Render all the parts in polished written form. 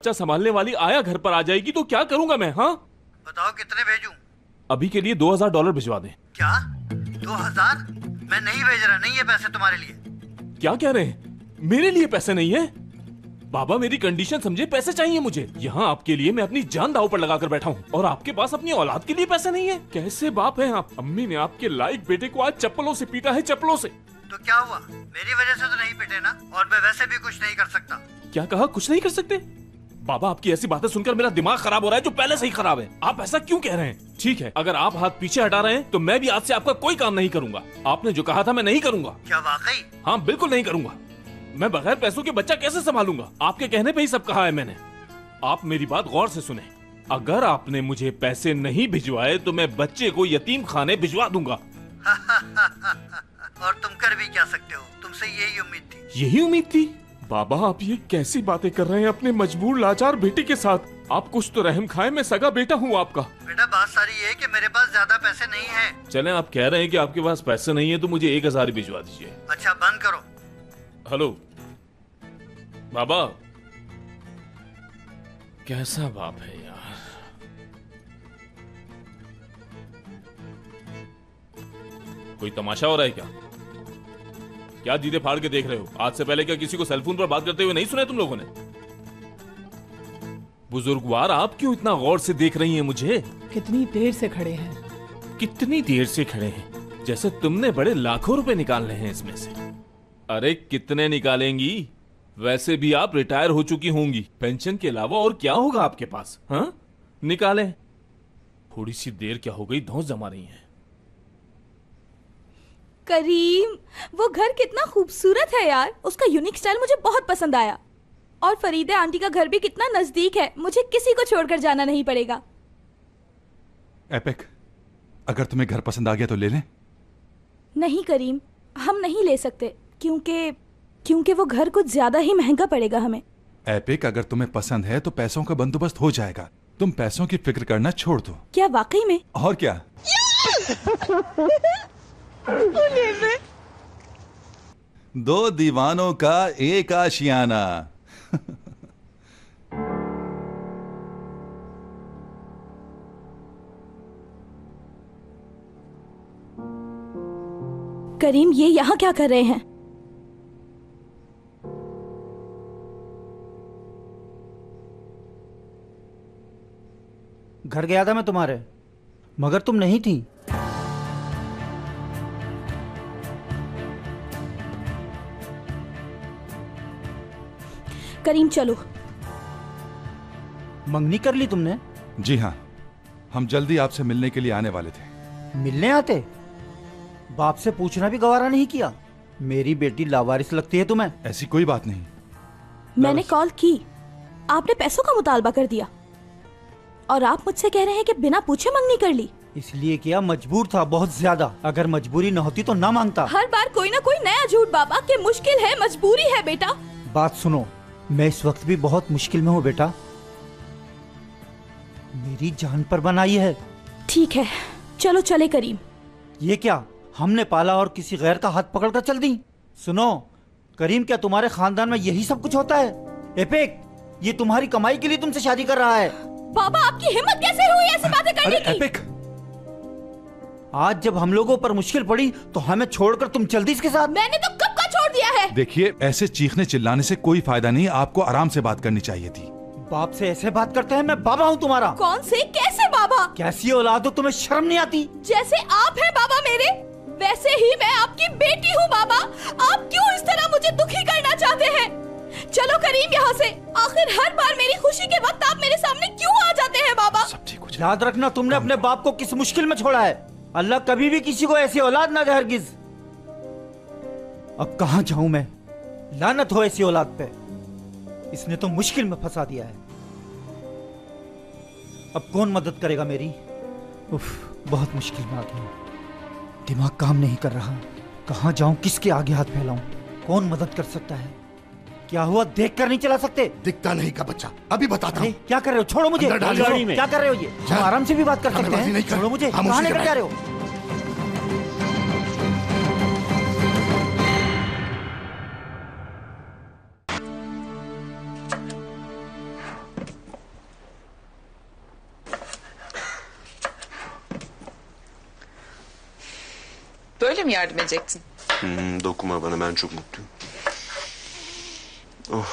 बच्चा संभालने वाली आया घर पर आ जाएगी तो क्या करूंगा मैं? हाँ बताओ कितने भेजूं? अभी के लिए $2000 भिजवा दें। क्या 2000? मैं नहीं भेज रहा, नहीं है पैसे तुम्हारे लिए। क्या कह रहे हैं? मेरे लिए पैसे नहीं है? बाबा मेरी कंडीशन समझे, पैसे चाहिए मुझे। यहाँ आपके लिए मैं अपनी जान दांव पर लगाकर बैठा हूँ और आपके पास अपनी औलाद के लिए पैसे नहीं है? कैसे बाप हैं आप? अम्मी ने आपके लायक बेटे को आज चप्पलों से पीटा है, चप्पलों से। तो क्या हुआ? मेरी वजह से तो नहीं पिटे ना, और मैं वैसे भी कुछ नहीं कर सकता। क्या कहा? कुछ नहीं कर सकते? बाबा आपकी ऐसी बातें सुनकर मेरा दिमाग खराब हो रहा है, जो पहले से ही खराब है। आप ऐसा क्यों कह रहे हैं? ठीक है, अगर आप हाथ पीछे हटा रहे हैं तो मैं भी आज से आपका कोई काम नहीं करूंगा। आपने जो कहा था मैं नहीं करूंगा। क्या वाकई? हाँ बिल्कुल नहीं करूंगा। मैं बगैर पैसों के बच्चा कैसे संभालूंगा? आपके कहने पे ही सब कहा है मैंने। आप मेरी बात गौर से सुने। अगर आपने मुझे पैसे नहीं भिजवाए तो मैं बच्चे को यतीम खाने भिजवा दूंगा। और तुम कर भी क्या सकते हो? तुमसे यही उम्मीद थी। यही उम्मीद थी? बाबा आप ये कैसी बातें कर रहे हैं अपने मजबूर लाचार बेटे के साथ? आप कुछ तो रहम खाए, मैं सगा बेटा हूँ आपका। बेटा बात सारी ये है कि मेरे पास ज्यादा पैसे नहीं है। चलें, आप कह रहे हैं कि आपके पास पैसे नहीं है तो मुझे 1000 भिजवा दीजिए। अच्छा बंद करो। हेलो बाबा, कैसा बाप है यार। कोई तमाशा हो रहा है क्या? क्या दीदे फाड़ के देख रहे हो? आज से पहले क्या किसी को सेलफोन पर बात करते हुए नहीं सुना तुम लोगों ने? बुजुर्गवार आप क्यों इतना गौर से देख रही हैं मुझे? कितनी देर से खड़े हैं? कितनी देर से खड़े हैं? जैसे तुमने बड़े लाखों रुपए निकालने हैं इसमें से। अरे कितने निकालेंगी? वैसे भी आप रिटायर हो चुकी होंगी, पेंशन के अलावा और क्या होगा आपके पास? हाँ निकालें। थोड़ी सी देर क्या हो गई, धौंस जमा रही हैं। करीम, वो घर कितना खूबसूरत है यार। उसका यूनिक स्टाइल मुझे बहुत पसंद आया। और फरीदे आंटी का घर भी कितना नजदीक है, मुझे किसी को छोड़कर जाना नहीं पड़ेगा। एपिक, अगर तुम्हें घर पसंद आ गया तो ले लें। नहीं करीम, हम नहीं ले सकते, क्योंकि वो घर कुछ ज्यादा ही महंगा पड़ेगा हमें। एपिक, अगर तुम्हें पसंद है तो पैसों का बंदोबस्त हो जाएगा। तुम पैसों की फिक्र करना छोड़ दो। क्या वाकई में? और क्या। दो दीवानों का एक आशियाना। करीम, ये यहाँ क्या कर रहे हैं? घर गया था मैं तुम्हारे, मगर तुम नहीं थी। करीम चलो। मंगनी कर ली तुमने? जी हाँ, हम जल्दी आपसे मिलने के लिए आने वाले थे। मिलने आते? बाप से पूछना भी गवारा नहीं किया? मेरी बेटी लावारिस लगती है तुम्हें। ऐसी कोई बात नहीं। मैंने कॉल की, आपने पैसों का मुतालबा कर दिया और आप मुझसे कह रहे हैं कि बिना पूछे मंगनी कर ली। इसलिए किया, मजबूर था बहुत ज्यादा। अगर मजबूरी न होती तो ना मांगता। हर बार कोई ना कोई नया झूठ बाबा, कि मुश्किल है, मजबूरी है। बेटा बात सुनो, मैं इस वक्त भी बहुत मुश्किल में हूँ बेटा। मेरी जान पर बनाई है। ठीक है, चलो चले करीम। ये क्या, हमने पाला और किसी गैर का हाथ पकड़कर चल दी? सुनो करीम, क्या तुम्हारे खानदान में यही सब कुछ होता है? एपिक, ये तुम्हारी कमाई के लिए तुमसे शादी कर रहा है। बाबा आपकी हिम्मत कैसे हुई ऐसी बातें करने की? एपिक, आज जब हम लोगों पर मुश्किल पड़ी तो हमें छोड़कर तुम चल दी इसके साथ। मैंने तो कब का छोड़ दिया है। देखिए, ऐसे चीखने चिल्लाने से कोई फायदा नहीं। आपको आराम से बात करनी चाहिए थी। बाप से ऐसे बात करते हैं? मैं बाबा हूँ तुम्हारा। कौन से, कैसे बाबा? कैसी औलाद हो, तुम्हें शर्म नहीं आती? जैसे आप हैं बाबा मेरे, वैसे ही मैं आपकी बेटी हूँ बाबा। आप क्यों इस तरह मुझे दुखी करना चाहते हैं? चलो करीम यहाँ से। आखिर हर बार मेरी खुशी के वक्त आप मेरे सामने क्यों आ जाते हैं बाबा? सब ठीक हो जाएगा। याद रखना, तुमने अपने बाप को किस मुश्किल में छोड़ा है। अल्लाह कभी भी किसी को ऐसी औलाद ना दे हरगिज। अब कहाँ जाऊं मैं? लानत हो ऐसी औलाद पे। इसने तो मुश्किल में फंसा दिया है। अब कौन मदद करेगा मेरी? उफ, बहुत मुश्किल में आ गया। दिमाग काम नहीं कर रहा। कहाँ जाऊं, किसके आगे हाथ फैलाऊं? कौन मदद कर सकता है? क्या हुआ, देख कर नहीं चला सकते? दिखता नहीं का बच्चा, अभी बताता हूँ। क्या कर रहे हो? छोड़ो मुझे। अंदर डालो। गाड़ी में क्या कर रहे हो? ये हम आराम से भी बात कर सकते हैं। छोड़ो मुझे। कहाँ लेकर जा रहे हो? Böyle mi yardım edecektin? Dokunma bana, ben çok mutluyum. Oh.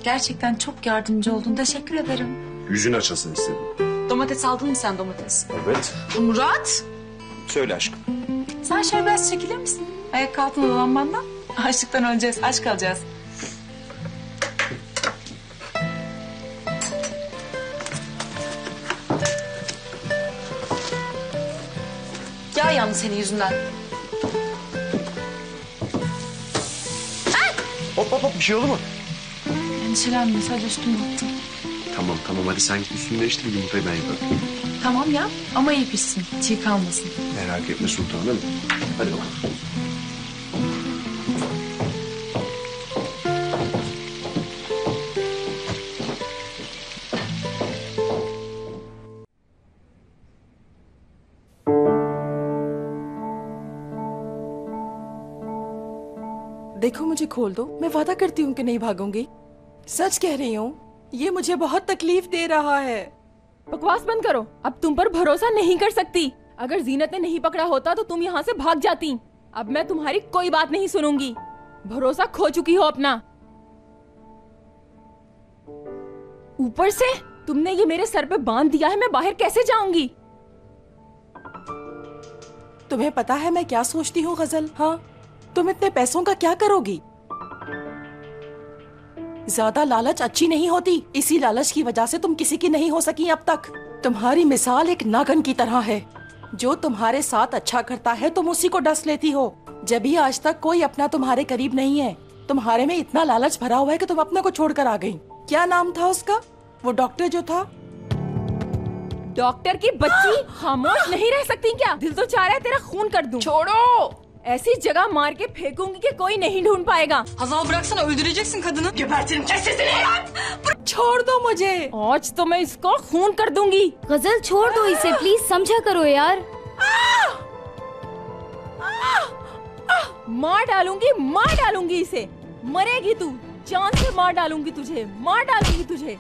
Gerçekten çok yardımcı oldun. Teşekkür ederim. Yüzün açılsın istedim. Domates aldın mı sen domates? Evet. Murat! Söyle aşkım. Sen şöyle biraz çekilir misin? Ayak altına dolanmandan. Açlıktan öleceğiz, aç kalacağız. Yağ yandı senin yüzünden. Hop bir şey oldu mu? Endişelenme, sadece üstüme attım. Tamam hadi sen git üstünü değiştir, yumurtayı ben yaparım. Tamam ya, ama iyi pişsin, çiğ kalmasın. Merak etme sultanım. Hadi bakalım. देखो मुझे खोल दो, मैं वादा करती हूँ कि नहीं भागूंगी। सच कह रही हूँ, ये मुझे बहुत तकलीफ दे रहा है। बकवास बंद करो, अब तुम पर भरोसा नहीं कर सकती। अगर जीनत ने नहीं पकड़ा होता तो तुम यहाँ से भाग जाती। अब मैं तुम्हारी कोई बात नहीं सुनूंगी। भरोसा खो चुकी हो अपना। ऊपर से तुमने ये मेरे सर पे बांध दिया है, मैं बाहर कैसे जाऊंगी? तुम्हें पता है मैं क्या सोचती हूँ गजल? हाँ, तुम इतने पैसों का क्या करोगी? ज्यादा लालच अच्छी नहीं होती। इसी लालच की वजह से तुम किसी की नहीं हो सकी अब तक। तुम्हारी मिसाल एक नागन की तरह है। जो तुम्हारे साथ अच्छा करता है तुम उसी को डस लेती हो। जब भी आज तक कोई अपना तुम्हारे करीब नहीं है, तुम्हारे में इतना लालच भरा हुआ है कि तुम अपने को छोड़कर आ गई। क्या नाम था उसका, वो डॉक्टर जो था? डॉक्टर की बच्ची, खामोश नहीं रह सकती क्या? दिल तो चाह रहा है तेरा खून कर दूं। छोड़ो, ऐसी जगह मार के फेंकूंगी कि कोई नहीं ढूंढ पाएगा। Hazal bıraksana, öldüreceksin kadını. Gebertirim, kes sesini! छोड़ दो मुझे। आज तो मैं इसको खून कर दूंगी। गजल छोड़ दो इसे प्लीज, समझा करो यार। मार डालूंगी इसे। मरेगी तू, जान से मार डालूंगी तुझे।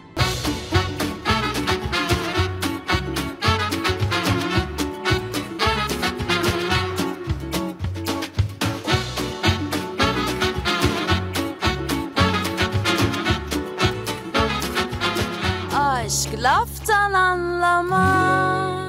Aşk laftan anlamaz.